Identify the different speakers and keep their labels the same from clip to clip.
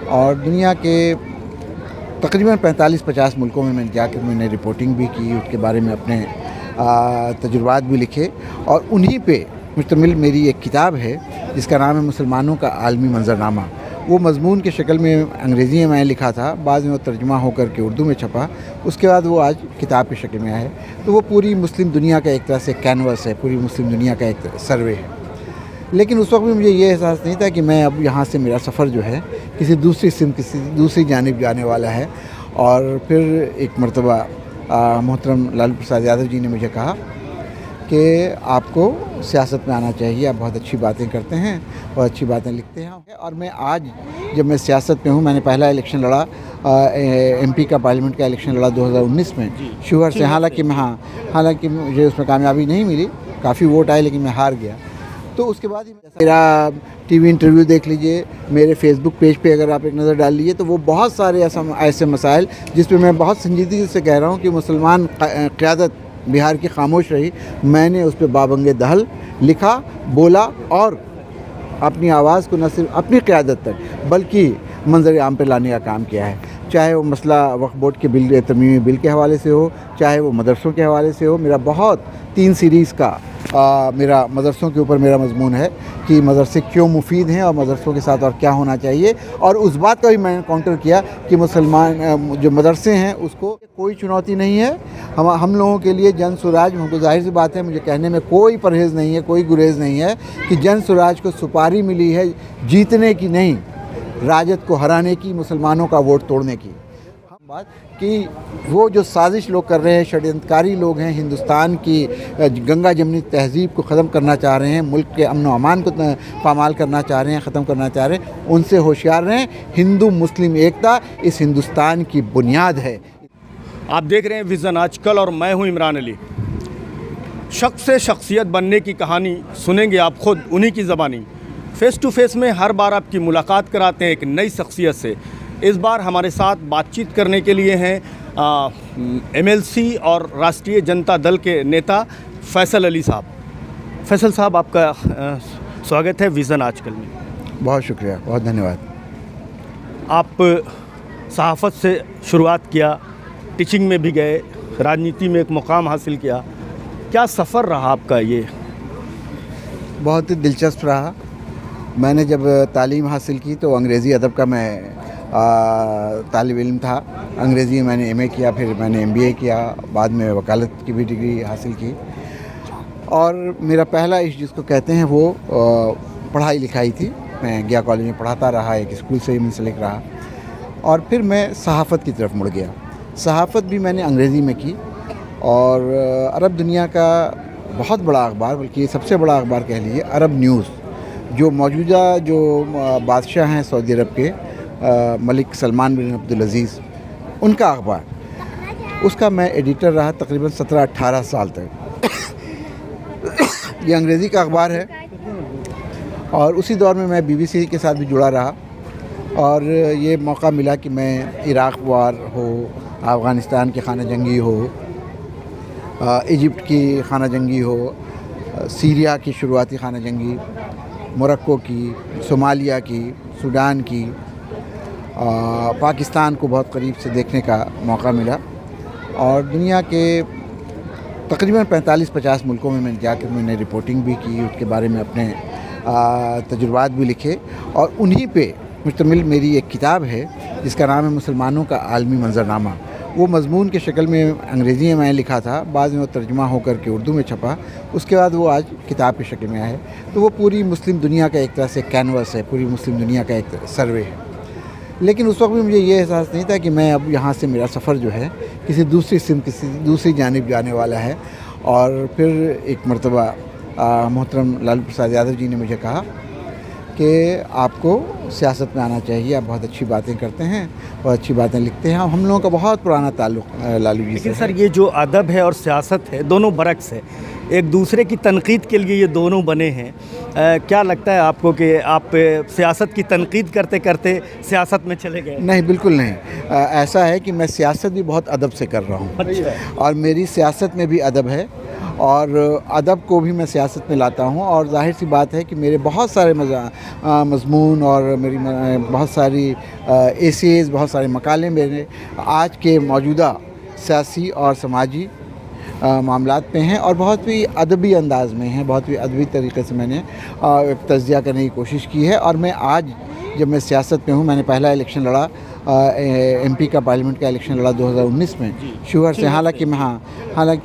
Speaker 1: और दुनिया के तकरीबन 45-50 मुल्कों में मैंने रिपोर्टिंग भी की, उसके बारे में अपने तजुर्बात भी लिखे और उन्हीं पे मुश्तमिल मेरी एक किताब है जिसका नाम है मुसलमानों का आलमी मंजरनामा। वो मज़मून की शक्ल में अंग्रेज़ी में मैंने लिखा था, बाद में वो तर्जुमा होकर के उर्दू में छपा, उसके बाद वो आज किताब की शक्ल में आया है। तो वो पूरी मुस्लिम दुनिया का एक तरह से कैनवस है, पूरी मुस्लिम दुनिया का एक सर्वे है। लेकिन उस वक्त भी मुझे ये एहसास नहीं था कि मैं अब यहाँ से मेरा सफ़र जो है किसी दूसरी सिम किसी दूसरी जानिब जाने वाला है। और फिर एक मरतबा मोहतरम लालू प्रसाद यादव जी ने मुझे कहा कि आपको सियासत में आना चाहिए, आप बहुत अच्छी बातें करते हैं, बहुत अच्छी बातें लिखते हैं। और मैं आज जब मैं सियासत में हूँ, मैंने पहला इलेक्शन लड़ा, एमपी का पार्लियामेंट का इलेक्शन लड़ा 2019 में शिवहर से। हालांकि मुझे उसमें कामयाबी नहीं मिली, काफ़ी वोट आए लेकिन मैं हार गया। तो उसके बाद ही मेरा टीवी इंटरव्यू देख लीजिए, मेरे फेसबुक पेज पे अगर आप एक नज़र डाल लीजिए तो वो बहुत सारे ऐसे मसाइल जिस पे मैं बहुत संजीदगी से कह रहा हूँ कि मुसलमान क़यादत बिहार की खामोश रही, मैंने उस पर बाबंगे दहल लिखा, बोला और अपनी आवाज़ को न सिर्फ अपनी क़यादत तक बल्कि मंजर आम पर लाने का काम किया है। चाहे वो मसला वक्फ बोर्ड के बिल, तरमीमी बिल के हवाले से हो, चाहे वो मदरसों के हवाले से हो। मेरा बहुत 3 सीरीज़ का मेरा मदरसों के ऊपर मेरा मजमून है कि मदरसे क्यों मुफीद हैं और मदरसों के साथ और क्या होना चाहिए। और उस बात का भी मैंने काउंटर किया कि मुसलमान जो मदरसे हैं उसको कोई चुनौती नहीं है। हम लोगों के लिए जन सुराज, हमको जाहिर सी बात है, मुझे कहने में कोई परहेज़ नहीं है, कोई गुरेज़ नहीं है कि जन सुराज को सुपारी मिली है जीतने की नहीं, राजद को हराने की, मुसलमानों का वोट तोड़ने की। बात कि वो जो साजिश लोग कर रहे हैं, षड्यंत्रकारी लोग हैं, हिंदुस्तान की गंगा जमनी तहज़ीब को ख़त्म करना चाह रहे हैं, मुल्क के अमन व अमान को पामाल करना चाह रहे हैं, ख़त्म करना चाह रहे हैं, उनसे होशियार रहें। हिंदू मुस्लिम एकता इस हिंदुस्तान की बुनियाद है।
Speaker 2: आप देख रहे हैं विज़न आजकल और मैं हूं इमरान अली। शख्स से शख्सियत बनने की कहानी सुनेंगे आप खुद उन्हीं की ज़बानी। फ़ेस टू फेस में हर बार आपकी मुलाकात कराते हैं एक नई शख्सियत से। इस बार हमारे साथ बातचीत करने के लिए हैं MLC और राष्ट्रीय जनता दल के नेता फैसल अली साहब। फैसल साहब, आपका स्वागत है विज़न आजकल में।
Speaker 1: बहुत शुक्रिया, बहुत धन्यवाद।
Speaker 2: आप सहाफ़त से शुरुआत किया, टीचिंग में भी गए, राजनीति में एक मुकाम हासिल किया, क्या सफ़र रहा आपका ये?
Speaker 1: बहुत ही दिलचस्प रहा। मैंने जब तालीम हासिल की तो अंग्रेज़ी अदब का मैं तालिब इल्म था। अंग्रेज़ी में मैंने MA किया, फिर मैंने MBA किया, बाद में वकालत की भी डिग्री हासिल की। और मेरा पहला इश्क जिसको कहते हैं वो पढ़ाई लिखाई थी। मैं गया कॉलेज में पढ़ाता रहा, एक स्कूल से ही मुंसलिक रहा और फिर मैं सहाफ़त की तरफ मुड़ गया। सहाफ़त भी मैंने अंग्रेज़ी में की और अरब दुनिया का बहुत बड़ा अखबार, बल्कि सबसे बड़ा अखबार कह लीजिए, अरब न्यूज़, जो मौजूदा जो बादशाह हैं सऊदी अरब के, मलिक सलमान बिन अब्दुल अज़ीज़, उनका अखबार, उसका मैं एडिटर रहा तकरीबन 17-18 साल तक। ये अंग्रेज़ी का अखबार है और उसी दौर में मैं BBC के साथ भी जुड़ा रहा और ये मौका मिला कि मैं इराक़ वार हो, अफ़गानिस्तान की खाना जंगी हो, इजिप्ट की खाना जंगी हो, सीरिया की शुरुआती खाना जंगी, मोरक्को की, सोमालिया की, सूडान की, पाकिस्तान को बहुत करीब से देखने का मौका मिला और दुनिया के तकरीबन 45-50 मुल्कों में मैंने रिपोर्टिंग भी की, उसके बारे में अपने तजुर्बात भी लिखे और उन्हीं पे मुश्तमिल मेरी एक किताब है जिसका नाम है मुसलमानों का आलमी मंजरनामा। वो मज़मून की शक्ल में अंग्रेज़ी में मैंने लिखा था, बाद में वो तर्जुमा होकर के उर्दू में छपा, उसके बाद वो आज किताब की शक्ल में आया है। तो वो पूरी मुस्लिम दुनिया का एक तरह से कैनवस है, पूरी मुस्लिम दुनिया का एक सर्वे है। लेकिन उस वक्त भी मुझे ये एहसास नहीं था कि मैं अब यहाँ से मेरा सफ़र जो है किसी दूसरी सिम किसी दूसरी जानिब जाने वाला है। और फिर एक मरतबा मोहतरम लालू प्रसाद यादव जी ने मुझे कहा कि आपको सियासत में आना चाहिए, आप बहुत अच्छी बातें करते हैं, बहुत अच्छी बातें लिखते हैं। हम लोगों का बहुत पुराना ताल्लुक़ लालू जी से।
Speaker 2: लेकिन सर, ये जो अदब है और सियासत है दोनों बरक्स है। एक दूसरे की तनकीद के लिए ये दोनों बने हैं। क्या लगता है आपको कि आप सियासत की तनकीद करते करते सियासत में चले गए?
Speaker 1: नहीं, बिल्कुल नहीं। ऐसा है कि मैं सियासत भी बहुत अदब से कर रहा हूँ।
Speaker 2: अच्छा।
Speaker 1: और मेरी सियासत में भी अदब है और अदब को भी मैं सियासत में लाता हूँ। और ज़ाहिर सी बात है कि मेरे बहुत सारे मज़मून और मेरी बहुत सारी एसेज़, बहुत सारे मकाले मेरे आज के मौजूदा सियासी और समाजी मामलात पे हैं और बहुत ही अदबी अंदाज में हैं, बहुत ही अदबी तरीके से मैंने तज्ज़िया करने की कोशिश की है। और मैं आज जब मैं सियासत में हूँ, मैंने पहला इलेक्शन लड़ा, एमपी का पार्लियामेंट का इलेक्शन लड़ा 2019 में शिवहर से। हालांकि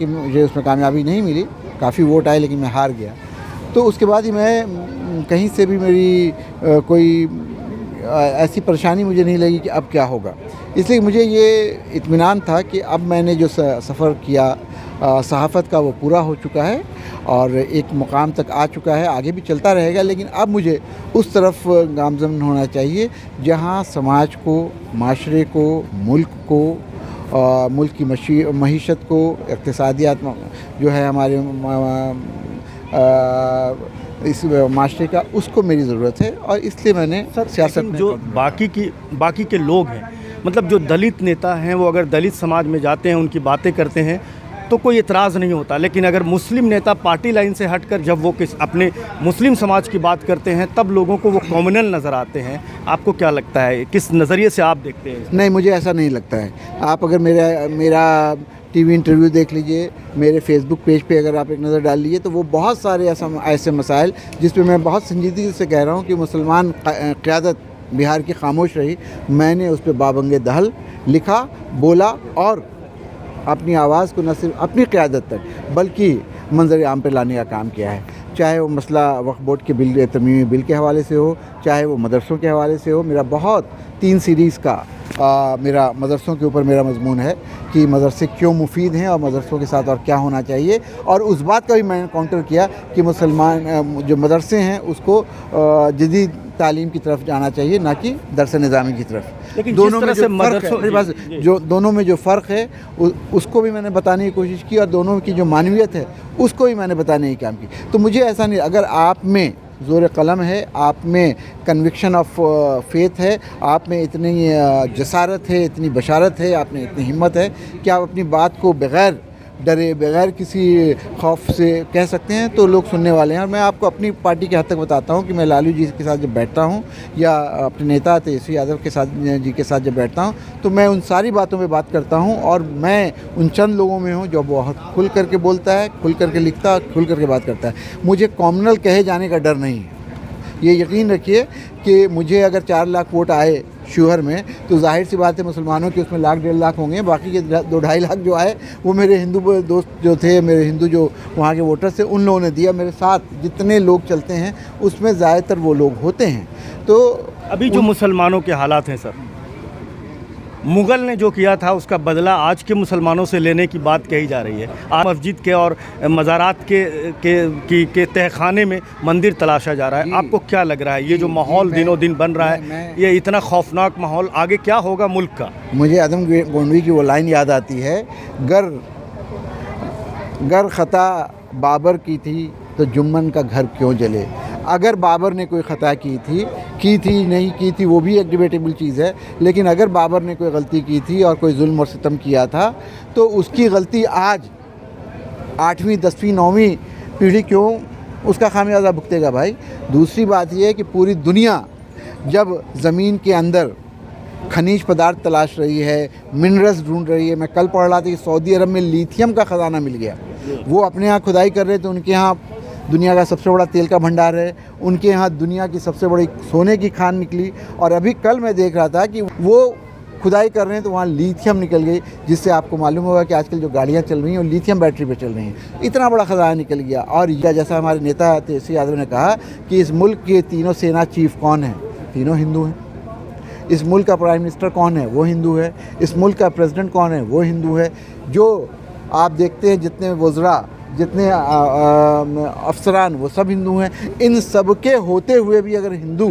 Speaker 1: मुझे उसमें कामयाबी नहीं मिली, काफ़ी वोट आए लेकिन मैं हार गया। तो उसके बाद ही मैं कहीं से भी मेरी कोई ऐसी परेशानी मुझे नहीं लगी कि अब क्या होगा। इसलिए मुझे ये इत्मीनान था कि अब मैंने जो सफ़र किया सहाफ़त का वो पूरा हो चुका है और एक मुकाम तक आ चुका है, आगे भी चलता रहेगा। लेकिन अब मुझे उस तरफ गामज़न होना चाहिए जहाँ समाज को, माशरे को, मुल्क को, मुल्क की मईशत को, इक़्तिसादियात जो है हमारे इस माशरे का, उसको मेरी ज़रूरत है। और इसलिए मैंने सियासत में
Speaker 2: जो बाकी के लोग हैं, मतलब जो दलित नेता हैं, वो अगर दलित समाज में जाते हैं, उनकी बातें करते हैं तो कोई इतराज़ नहीं होता। लेकिन अगर मुस्लिम नेता पार्टी लाइन से हटकर जब वो अपने मुस्लिम समाज की बात करते हैं, तब लोगों को वो कॉम्युनल नज़र आते हैं। आपको क्या लगता है, किस नज़रिए से आप देखते हैं?
Speaker 1: नहीं, मुझे ऐसा नहीं लगता है। आप अगर मेरा टीवी इंटरव्यू देख लीजिए, मेरे फेसबुक पेज पे अगर आप एक नज़र डाल लीजिए, तो वो बहुत सारे ऐसे मसाइल जिस पे मैं बहुत संजीदगी से कह रहा हूँ कि मुसलमान क़यादत बिहार की खामोश रही, मैंने उस पर बाबंगे दहल लिखा, बोला और अपनी आवाज़ को न सिर्फ अपनी क़यादत तक बल्कि मंजर आम पर लाने का काम किया है। चाहे वो मसला वक्फ बोर्ड के बिल, तरमीमी बिल के हवाले से हो, चाहे वो मदरसों के हवाले से हो। मेरा बहुत 3 सीरीज़ का मेरा मदरसों के ऊपर मेरा मजमून है कि मदरसे क्यों मुफीद हैं और मदरसों के साथ और क्या होना चाहिए। और उस बात का भी मैंने काउंटर किया कि मुसलमान जो मदरसे हैं उसको जदीद तालीम की तरफ जाना चाहिए, ना कि दरस निज़ामी की तरफ।
Speaker 2: लेकिन
Speaker 1: दोनों में जो फ़र्क है उसको भी मैंने बताने की कोशिश की और दोनों की जो मानवियत है उसको भी मैंने बताने की काम की। तो मुझे ऐसा नहीं, अगर आप में ज़ोर कलम है, आप में कन्विक्शन ऑफ फेथ है, आप में इतनी जसारत है, इतनी बशारत है, आप में इतनी हिम्मत है कि आप अपनी बात को बग़ैर डरे, बग़ैर किसी खौफ से कह सकते हैं, तो लोग सुनने वाले हैं। और मैं आपको अपनी पार्टी के हद तक बताता हूँ कि मैं लालू जी के साथ जब बैठता हूँ या अपने नेता तेजस्वी यादव के साथ के साथ जब बैठता हूँ, तो मैं उन सारी बातों पे बात करता हूँ। और मैं उन चंद लोगों में हूँ जो बहुत खुल करके बोलता है, खुल करके लिखता है, खुल करके बात करता है। मुझे कॉम्युनल कहे जाने का डर नहीं है। ये यकीन रखिए कि मुझे अगर 4 लाख वोट आए शिवहर में, तो जाहिर सी बात है मुसलमानों के उसमें 1.5 लाख होंगे, बाकी के 2-2.5 लाख जो आए वो मेरे हिंदू दोस्त जो थे, मेरे हिंदू जो वहाँ के वोटर्स थे, उन लोगों ने दिया। मेरे साथ जितने लोग चलते हैं उसमें ज़्यादातर वो लोग होते हैं। तो
Speaker 2: अभी जो मुसलमानों के हालात हैं सर, मुग़ल ने जो किया था उसका बदला आज के मुसलमानों से लेने की बात कही जा रही है। आज मस्जिद के और मज़ारात के तहखाने में मंदिर तलाशा जा रहा है। आपको क्या लग रहा है, ये जो माहौल दिनों दिन बन रहा है, ये इतना खौफनाक माहौल, आगे क्या होगा मुल्क का?
Speaker 1: मुझे आदम गोंडवी की वो लाइन याद आती है, गर ख़ता बाबर की थी तो जुम्मन का घर क्यों जले। अगर बाबर ने कोई ख़ता की थी नहीं की थी, वो भी एक डिबेटेबल चीज़ है। लेकिन अगर बाबर ने कोई गलती की थी और कोई जुल्म और सितम किया था, तो उसकी गलती आज 8वीं 10वीं 9वीं पीढ़ी क्यों उसका खामियाजा भुगतेगा भाई। दूसरी बात यह है कि पूरी दुनिया जब ज़मीन के अंदर खनिज पदार्थ तलाश रही है, मिनरल्स ढूंढ रही है। मैं कल पढ़ रहा था कि सऊदी अरब में लिथियम का ख़जाना मिल गया। वो अपने यहाँ खुदाई कर रहे थे, उनके यहाँ दुनिया का सबसे बड़ा तेल का भंडार है, उनके यहाँ दुनिया की सबसे बड़ी सोने की खान निकली। और अभी कल मैं देख रहा था कि वो खुदाई कर रहे हैं तो वहाँ लिथियम निकल गई, जिससे आपको मालूम होगा कि आजकल जो गाड़ियाँ चल रही हैं वो लिथियम बैटरी पे चल रही हैं। इतना बड़ा ख़जाना निकल गया। और जैसा हमारे नेता तेजस्वी यादव ने कहा कि इस मुल्क के तीनों सेना चीफ कौन हैं, तीनों हिंदू हैं। इस मुल्क का प्राइम मिनिस्टर कौन है, वो हिंदू है। इस मुल्क का प्रेसिडेंट कौन है, वो हिंदू है। जो आप देखते हैं जितने वज़रा, जितने अफसरान, वो सब हिंदू हैं। इन सब के होते हुए भी अगर हिंदू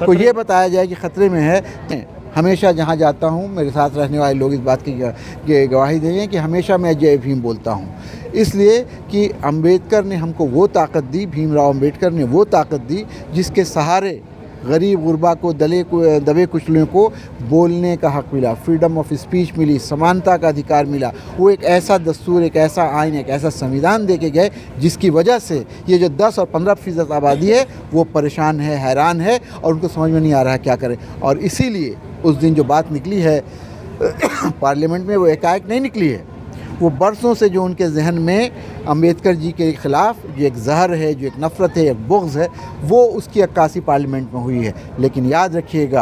Speaker 1: को ये बताया जाए कि ख़तरे में है, हमेशा जहाँ जाता हूँ, मेरे साथ रहने वाले लोग इस बात की गवाही देंगे कि हमेशा मैं जय भीम बोलता हूँ, इसलिए कि अम्बेडकर ने हमको वो ताकत दी, भीमराव अम्बेडकर ने वो ताकत दी जिसके सहारे गरीब गुरबा को दबे कुचलों को बोलने का हक़ मिला, फ्रीडम ऑफ स्पीच मिली, समानता का अधिकार मिला। वो एक ऐसा दस्तूर, एक ऐसा आइन, एक ऐसा संविधान दे के गए जिसकी वजह से ये जो 10 और 15% आबादी है वो परेशान है, हैरान है और उनको समझ में नहीं आ रहा है क्या करें। और इसीलिए उस दिन जो बात निकली है पार्लियामेंट में, वो एकाएक नहीं निकली है, वो बरसों से जो उनके जहन में अम्बेडकर जी के ख़िलाफ़ जो एक जहर है, जो एक नफ़रत है, एक बुग़्ज़ है, वो उसकी अक्कासी पार्लियामेंट में हुई है। लेकिन याद रखिएगा,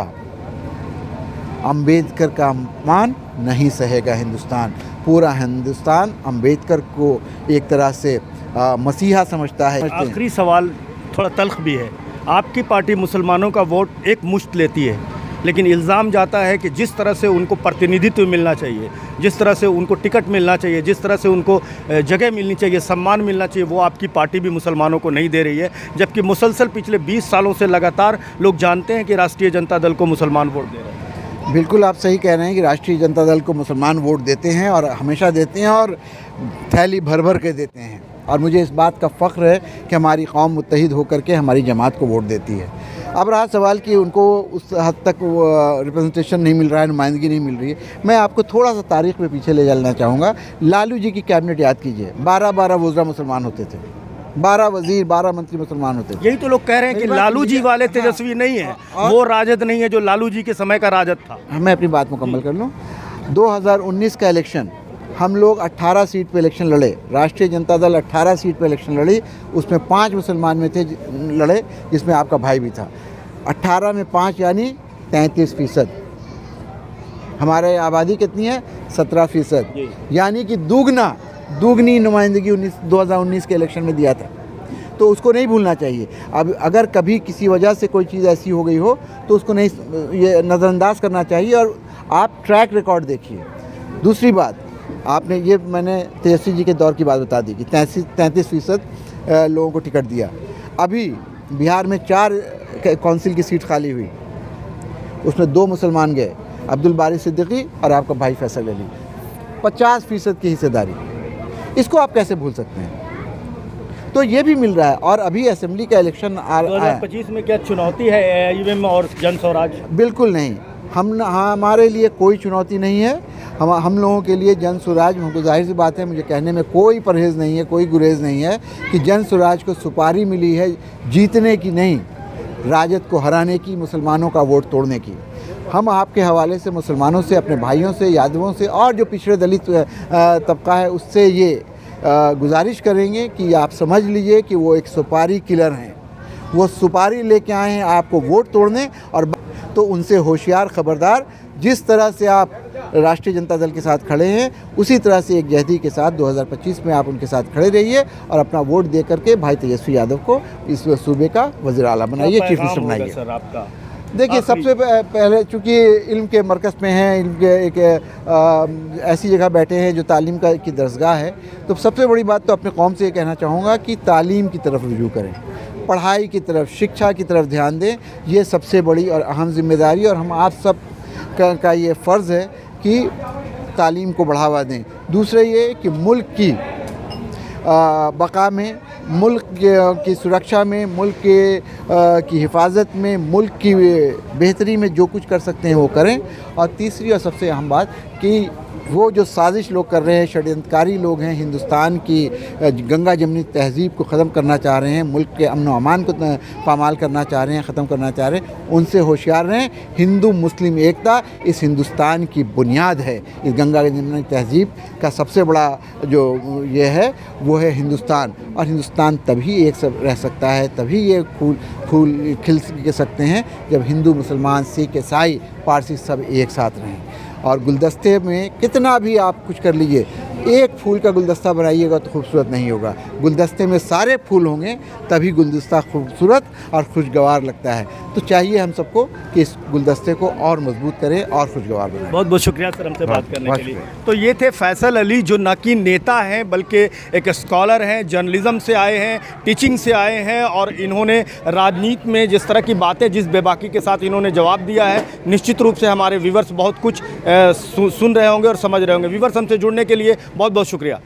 Speaker 1: अम्बेडकर का अपमान नहीं सहेगा हिंदुस्तान। पूरा हिंदुस्तान अम्बेडकर को एक तरह से मसीहा समझता है।
Speaker 2: आखिरी सवाल थोड़ा तल्ख़ भी है, आपकी पार्टी मुसलमानों का वोट एक मुश्त लेती है, लेकिन इल्ज़ाम जाता है कि जिस तरह से उनको प्रतिनिधित्व मिलना चाहिए, जिस तरह से उनको टिकट मिलना चाहिए, जिस तरह से उनको जगह मिलनी चाहिए, सम्मान मिलना चाहिए, वो आपकी पार्टी भी मुसलमानों को नहीं दे रही है। जबकि मुसलसल पिछले 20 सालों से लगातार लोग जानते हैं कि राष्ट्रीय जनता दल को मुसलमान वोट दे रहे हैं।
Speaker 1: बिल्कुल आप सही कह रहे हैं कि राष्ट्रीय जनता दल को मुसलमान वोट देते हैं और हमेशा देते हैं और थैली भर भर के देते हैं। और मुझे इस बात का फ़ख्र है कि हमारी कौम मुत्तहिद होकर के हमारी जमात को वोट देती है। अब रहा सवाल कि उनको उस हद तक रिप्रेजेंटेशन नहीं मिल रहा है, नुमाइंदगी नहीं मिल रही है। मैं आपको थोड़ा सा तारीख़ में पीछे ले जाना चाहूँगा। लालू जी की कैबिनेट याद कीजिए, 12 वज़रा मुसलमान होते थे, 12 वज़ीर, 12 मंत्री मुसलमान होते थे।
Speaker 2: यही तो लोग कह रहे हैं कि लालू जी वाले तेजस्वी नहीं है, वो राजद नहीं है जो लालू जी के समय का राजद था।
Speaker 1: मैं अपनी बात मुकम्मल कर लूँ। 2019 का इलेक्शन हम लोग 18 सीट पे इलेक्शन लड़े, राष्ट्रीय जनता दल 18 सीट पे इलेक्शन लड़ी, उसमें 5 मुसलमान में थे लड़े, जिसमें आपका भाई भी था। 18 में 5 यानी 33%। हमारे आबादी कितनी है? 17%, यानी कि दुगनी नुमाइंदगी 2019 के इलेक्शन में दिया था। तो उसको नहीं भूलना चाहिए। अब अगर कभी किसी वजह से कोई चीज़ ऐसी हो गई हो तो उसको नहीं ये नज़रअंदाज करना चाहिए और आप ट्रैक रिकॉर्ड देखिए। दूसरी बात, आपने ये मैंने तेजस्वी जी के दौर की बात बता दी कि 33% लोगों को टिकट दिया। अभी बिहार में 4 काउंसिल की सीट खाली हुई, उसमें 2 मुसलमान गए, अब्दुल बारी सिद्दीकी और आपका भाई फैसल अली, 50% की हिस्सेदारी। इसको आप कैसे भूल सकते हैं? तो ये भी मिल रहा है। और अभी असेंबली का इलेक्शन
Speaker 2: 2025 में क्या चुनौती है AIM और जन स्वराज?
Speaker 1: बिल्कुल नहीं, हमारे लिए कोई चुनौती नहीं है। हम लोगों के लिए जन स्वराज, हमको जाहिर सी बात है, मुझे कहने में कोई परहेज़ नहीं है, कोई गुरेज नहीं है कि जन स्वराज को सुपारी मिली है जीतने की नहीं, राजद को हराने की, मुसलमानों का वोट तोड़ने की। हम आपके हवाले से मुसलमानों से, अपने भाइयों से, यादवों से और जो पिछड़े दलित तबका है उससे ये गुजारिश करेंगे कि आप समझ लीजिए कि वो एक सुपारी किलर हैं। वो सुपारी लेके आए हैं आपको वोट तोड़ने। और तो उनसे होशियार, खबरदार। जिस तरह से आप राष्ट्रीय जनता दल के साथ खड़े हैं उसी तरह से एक जहदी के साथ 2025 में आप उनके साथ खड़े रहिए और अपना वोट दे करके भाई तेजस्वी यादव को इस सूबे का वज़ीर आला बनाइए, चीफ मिनिस्टर बनाइए।
Speaker 2: सर आपका
Speaker 1: देखिए, सबसे पहले चूँकि इल्म के मरकज़ में हैं, इल्म के एक ऐसी जगह बैठे हैं जो तालीम की दरसगाह है, तो सबसे बड़ी बात तो अपने कौम से ये कहना चाहूँगा कि तालीम की तरफ रुजू करें, पढ़ाई की तरफ, शिक्षा की तरफ ध्यान दें। ये सबसे बड़ी और अहम जिम्मेदारी और हम आप सब का ये फ़र्ज़ है कि तालीम को बढ़ावा दें। दूसरा ये कि मुल्क की बका में, मुल्क की सुरक्षा में, मुल्क की हिफाजत में, मुल्क की बेहतरी में जो कुछ कर सकते हैं वो करें। और तीसरी और सबसे अहम बात कि वो जो साजिश लोग कर रहे हैं, षड्यंत्रकारी लोग हैं, हिंदुस्तान की गंगा जमनी तहज़ीब को ख़त्म करना चाह रहे हैं, मुल्क के अमन व अमान को पामाल करना चाह रहे हैं, ख़त्म करना चाह रहे हैं, उनसे होशियार रहें। हिंदू मुस्लिम एकता इस हिंदुस्तान की बुनियाद है। इस गंगा जमनी तहज़ीब का सबसे बड़ा जो ये है वो है हिंदुस्तान। और हिंदुस्तान तभी एक सब रह सकता है, तभी ये फूल खिल सकते हैं जब हिंदू, मुसलमान, सिख, ईसाई, पारसी सब एक साथ रहें। और गुलदस्ते में कितना भी आप कुछ कर लीजिए, एक फूल का गुलदस्ता बनाइएगा तो खूबसूरत नहीं होगा, गुलदस्ते में सारे फूल होंगे तभी गुलदस्ता खूबसूरत और खुशगवार लगता है। तो चाहिए हम सबको कि इस गुलदस्ते को और मजबूत करें और खुशगवार बनाएं।
Speaker 2: बहुत बहुत शुक्रिया सर हमसे बात करने
Speaker 1: बहुत
Speaker 2: के लिए।
Speaker 1: शुक्रिया।
Speaker 2: तो ये थे फैसल अली, जो न कि नेता हैं बल्कि एक स्कॉलर हैं, जर्नलिज्म से आए हैं, टीचिंग से आए हैं, और इन्होंने राजनीति में जिस तरह की बातें, जिस बेबाकी के साथ इन्होंने जवाब दिया है, निश्चित रूप से हमारे व्यूवर्स बहुत कुछ सुन रहे होंगे और समझ रहे होंगे। व्यूवर्स हमसे जुड़ने के लिए बहुत बहुत शुक्रिया।